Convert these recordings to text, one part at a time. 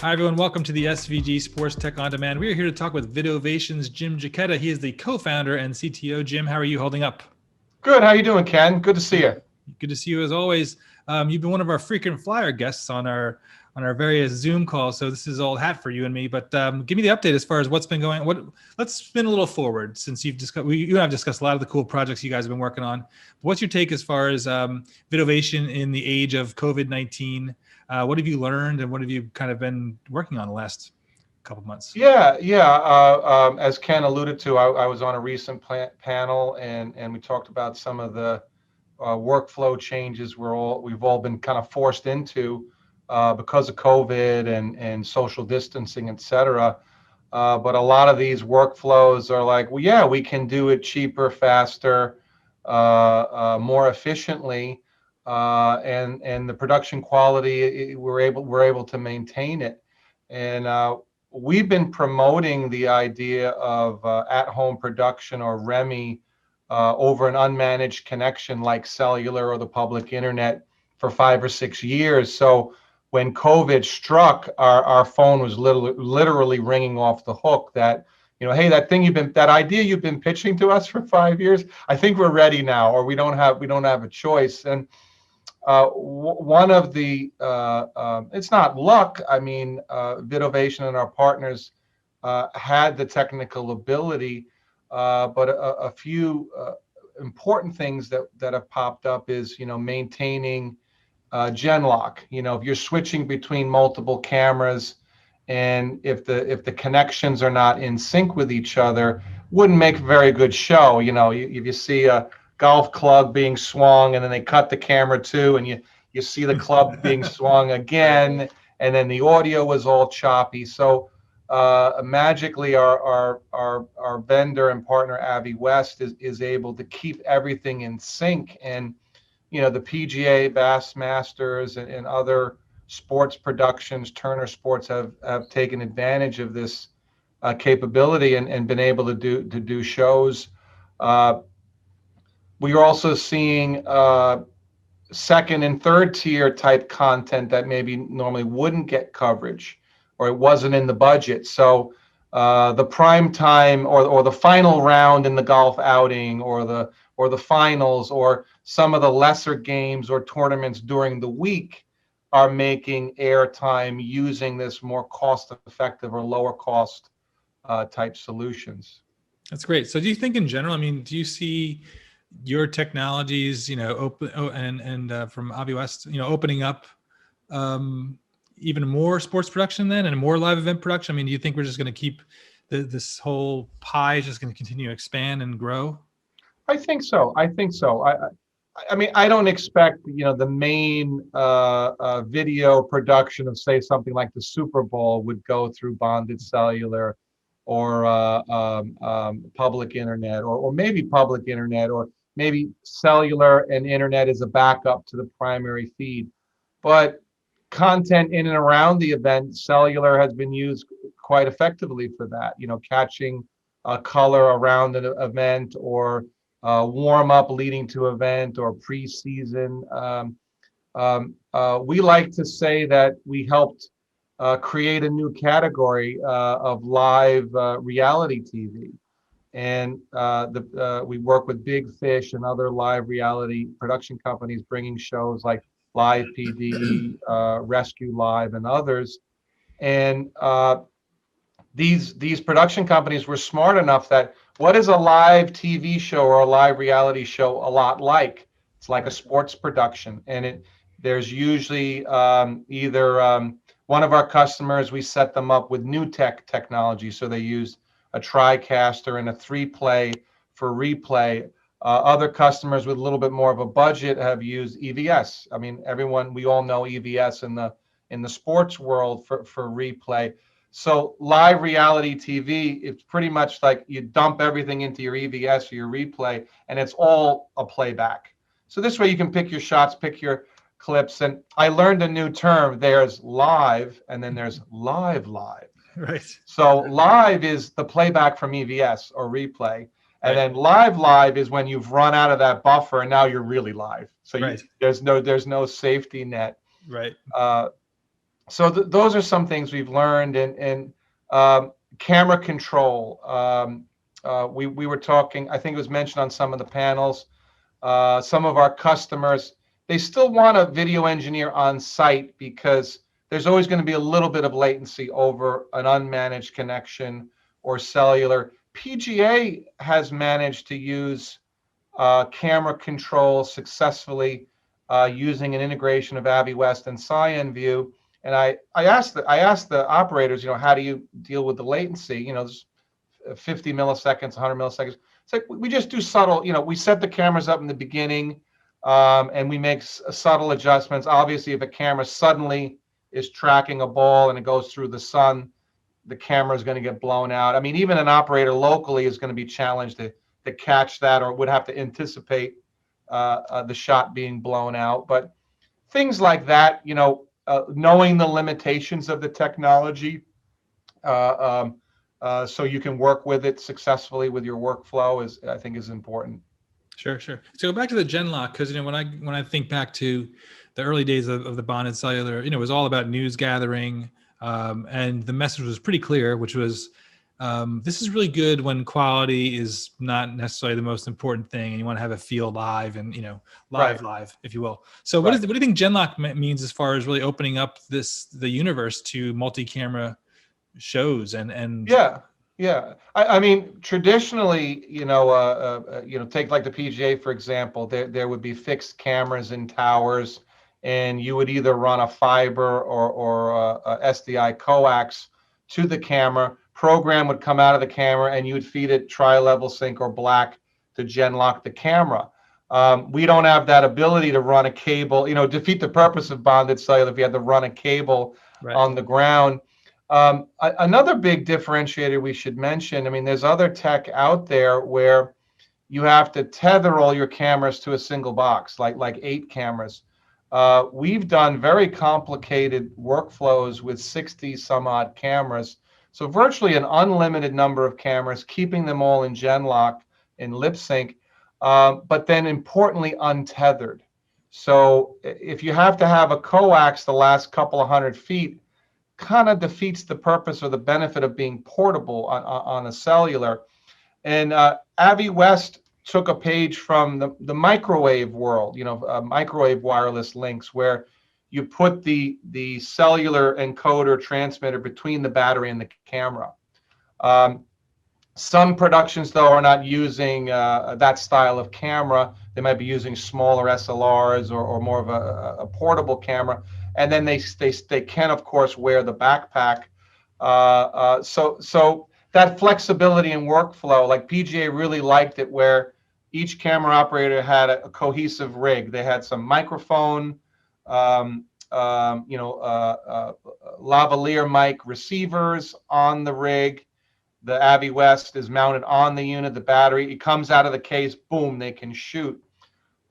Hi, everyone. Welcome to the SVG Sports Tech On Demand. We are here to talk with VidOvation's Jim Jachetta. He is the co-founder and CTO. Jim, how are you holding up? Good. How you doing, Ken? Good to see you. Good to see you as always. You've been one of our frequent flyer guests on our various Zoom calls, so this is old hat for you and me. But give me the update as far as what's been going. Let's spin a little forward since you and I've discussed a lot of the cool projects you guys have been working on. But what's your take as far as VidOvation in the age of COVID-19? What have you learned, and what have you kind of been working on the last couple of months? As Ken alluded to, I was on a recent panel, and we talked about some of the workflow changes we've all been kind of forced into because of COVID and social distancing, et cetera. But a lot of these workflows are like, well, yeah, we can do it cheaper, faster, more efficiently, and the production quality, we're able to maintain it. And we've been promoting the idea of at-home production, or REMI, over an unmanaged connection like cellular or the public internet for 5 or 6 years. So when COVID struck, our phone was literally ringing off the hook that, hey, that idea you've been pitching to us for 5 years, I think we're ready now, or we don't have a choice. And one of the it's not luck. I mean, VidOvation and our partners had the technical ability, but a few important things that have popped up is maintaining genlock. If you're switching between multiple cameras, and if the connections are not in sync with each other, wouldn't make a very good show. If you see a golf club being swung and then they cut the camera too, and you see the club being swung again, and then the audio was all choppy. So magically our vendor and partner Avi West is able to keep everything in sync. And the PGA, Bassmasters, and other sports productions, Turner Sports, have taken advantage of this capability and been able to do shows. We are also seeing second and third tier type content that maybe normally wouldn't get coverage, or it wasn't in the budget. So the prime time, or the final round in the golf outing, or the finals, or some of the lesser games or tournaments during the week are making airtime using this more cost-effective or lower cost type solutions. That's great. So do you think in general, do you see your technologies, open and from Avi West, opening up even more sports production then, and more live event production? Do you think we're just going to keep this whole pie is just going to continue to expand and grow? I think so. I don't expect the main video production of, say, something like the Super Bowl would go through bonded cellular, or public internet, or maybe public internet, or maybe cellular and internet is a backup to the primary feed. But content in and around the event, cellular has been used quite effectively for that. Catching color around an event, or warm up leading to event, or preseason. We like to say that we helped create a new category of live reality TV. And we work with Big Fish and other live reality production companies, bringing shows like Live PD, Rescue Live, and others. And these production companies were smart enough that, what is a live TV show or a live reality show a lot like? It's like a sports production, and there's usually either one of our customers, we set them up with new technology, so they use a TriCaster and a 3-play for replay. Other customers with a little bit more of a budget have used EVS. We all know EVS in the sports world for replay. So live reality TV, it's pretty much like you dump everything into your EVS or your replay, and it's all a playback. So this way you can pick your shots, pick your clips. And I learned a new term. There's live, and then there's live. Right. So live is the playback from EVS or replay. And then live is when you've run out of that buffer and now you're really live. So there's no safety net. Right. So those are some things we've learned, and camera control. We were talking, I think it was mentioned on some of the panels. Some of our customers, they still want a video engineer on site because there's always going to be a little bit of latency over an unmanaged connection or cellular. PGA has managed to use camera control successfully using an integration of AviWest and CyanView. And I asked the operators, how do you deal with the latency? There's 50 milliseconds, 100 milliseconds. It's like we just do subtle. We set the cameras up in the beginning, and we make subtle adjustments. Obviously, if a camera suddenly is tracking a ball and it goes through the sun, the camera is going to get blown out. I mean, even an operator locally is going to be challenged to catch that, or would have to anticipate the shot being blown out. But things like that, knowing the limitations of the technology, so you can work with it successfully with your workflow I think is important. Sure. So go back to the genlock, because when I think back to the early days of the bonded cellular, it was all about news gathering, and the message was pretty clear, which was this is really good when quality is not necessarily the most important thing, and you want to have a feel live and live, if you will. So what do you think genlock means as far as really opening up the universe to multi-camera shows and Yeah. I mean, traditionally, take like the PGA, for example, there would be fixed cameras in towers, and you would either run a fiber or a SDI coax to the camera. Program would come out of the camera, and you would feed it tri-level sync or black to genlock the camera. We don't have that ability to run a cable, defeat the purpose of bonded cellular if you had to run a cable on the ground. Another big differentiator we should mention, I mean, there's other tech out there where you have to tether all your cameras to a single box, like 8 cameras. We've done very complicated workflows with 60 some odd cameras. So virtually an unlimited number of cameras, keeping them all in genlock in lip sync, but then importantly untethered. So if you have to have a coax the last couple of 100 feet, kind of defeats the purpose or the benefit of being portable on a cellular. And AviWest took a page from the microwave world, microwave wireless links, where you put the cellular encoder transmitter between the battery and the camera. Some productions, though, are not using that style of camera. They might be using smaller SLRs or more of a portable camera. And then they can, of course, wear the backpack. So that flexibility in workflow, like PGA really liked it, where each camera operator had a cohesive rig. They had some microphone, lavalier mic receivers on the rig. The AviWest is mounted on the unit, the battery. It comes out of the case, boom, they can shoot.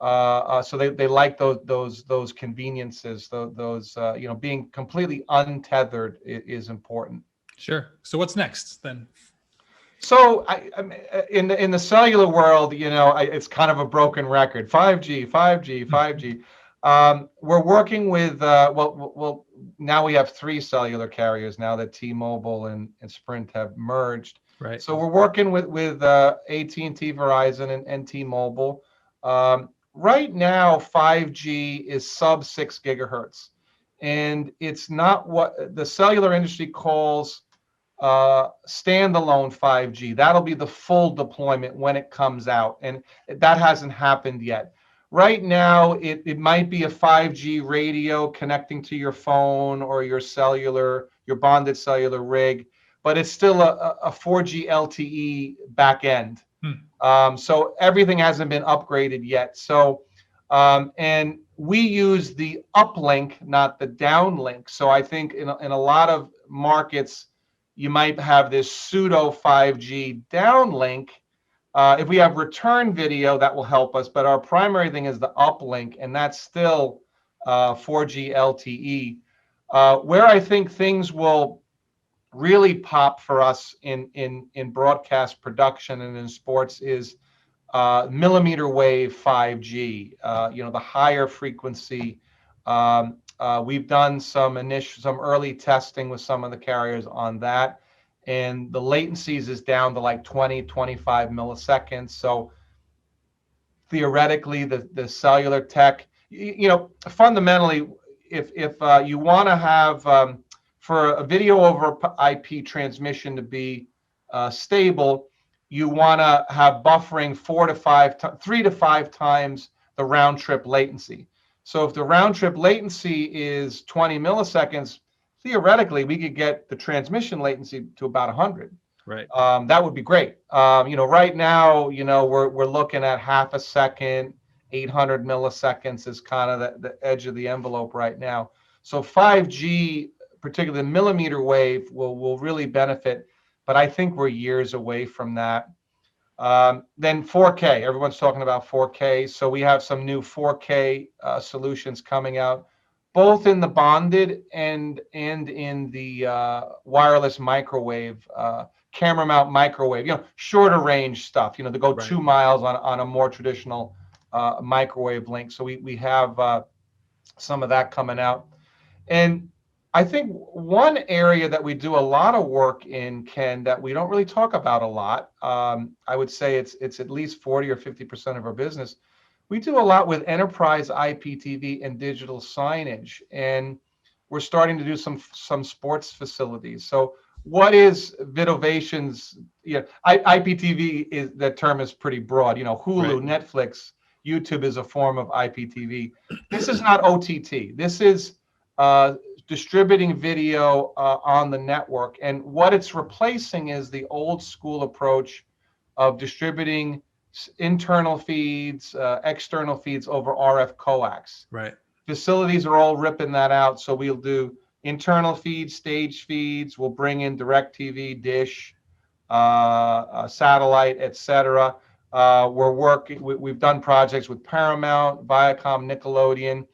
So they like those conveniences. Those being completely untethered is important. Sure. So what's next then? So in the cellular world, it's kind of a broken record. 5G. We're working with well, now we have 3 cellular carriers now that T-Mobile and Sprint have merged. Right. So we're working with AT&T, Verizon, and T-Mobile. Right now, 5G is sub 6 gigahertz, and it's not what the cellular industry calls standalone 5G. That'll be the full deployment when it comes out, and that hasn't happened yet. Right now, it might be a 5G radio connecting to your phone or your bonded cellular rig, but it's still a 4G LTE back end. So everything hasn't been upgraded yet. So, and we use the uplink, not the downlink. So I think in a lot of markets, you might have this pseudo 5G downlink. If we have return video, that will help us. But our primary thing is the uplink, and that's still 4G LTE. Where I think things will really pop for us in broadcast production and in sports is millimeter wave 5G, the higher frequency We've done some early testing with some of the carriers on that, and the latencies is down to like 20, 25 milliseconds. So theoretically, the cellular tech, fundamentally, if you want to have for a video over IP transmission to be stable, you want to have buffering 3 to 5 times the round trip latency. So if the round trip latency is 20 milliseconds, theoretically we could get the transmission latency to about 100. Right. That would be great. Right now, we're looking at half a second, 800 milliseconds is kind of the edge of the envelope right now. So 5G, particularly the millimeter wave, will really benefit, but I think we're years away from that. Then 4K, everyone's talking about 4K. So we have some new 4K solutions coming out, both in the bonded and in the wireless microwave, camera mount microwave, shorter range stuff, to go 2 miles on a more traditional microwave link. So we have some of that coming out. And I think one area that we do a lot of work in, Ken, that we don't really talk about a lot, I would say it's at least 40 or 50% of our business. We do a lot with enterprise IPTV and digital signage, and we're starting to do some sports facilities. So what is VidOvation's? IPTV the term is pretty broad. Hulu, Netflix, YouTube is a form of IPTV. This is not OTT. This is distributing video on the network, and what it's replacing is the old school approach of distributing internal feeds, external feeds over RF coax. Right. Facilities are all ripping that out, so we'll do internal feeds, stage feeds. We'll bring in DirecTV, Dish, satellite, etc. We've done projects with Paramount, Viacom, Nickelodeon.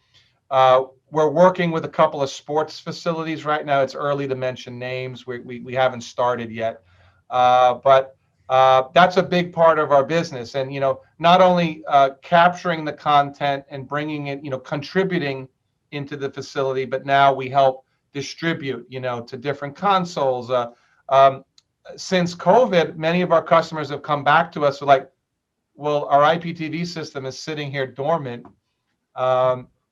We're working with a couple of sports facilities right now. It's early to mention names. We haven't started yet, but that's a big part of our business. And not only capturing the content and bringing it, contributing into the facility, but now we help distribute, to different consoles. Since COVID, many of our customers have come back to us with like, well, our IPTV system is sitting here dormant.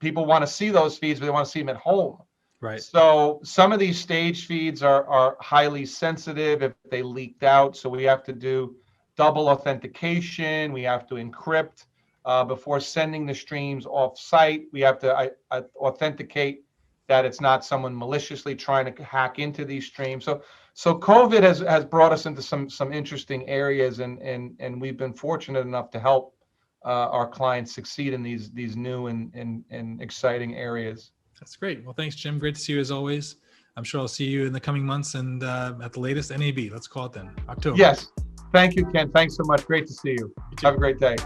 People want to see those feeds, but they want to see them at home. Right. So some of these stage feeds are highly sensitive if they leaked out. So we have to do double authentication. We have to encrypt before sending the streams off site. We have to authenticate that it's not someone maliciously trying to hack into these streams. So COVID has brought us into some interesting areas, and we've been fortunate enough to help our clients succeed in these new and exciting areas. That's great. Well, thanks, Jim. Great to see you as always. I'm sure I'll see you in the coming months and at the latest NAB. Let's call it then, October. Yes. Thank you, Ken. Thanks so much. Great to see you. Have a great day.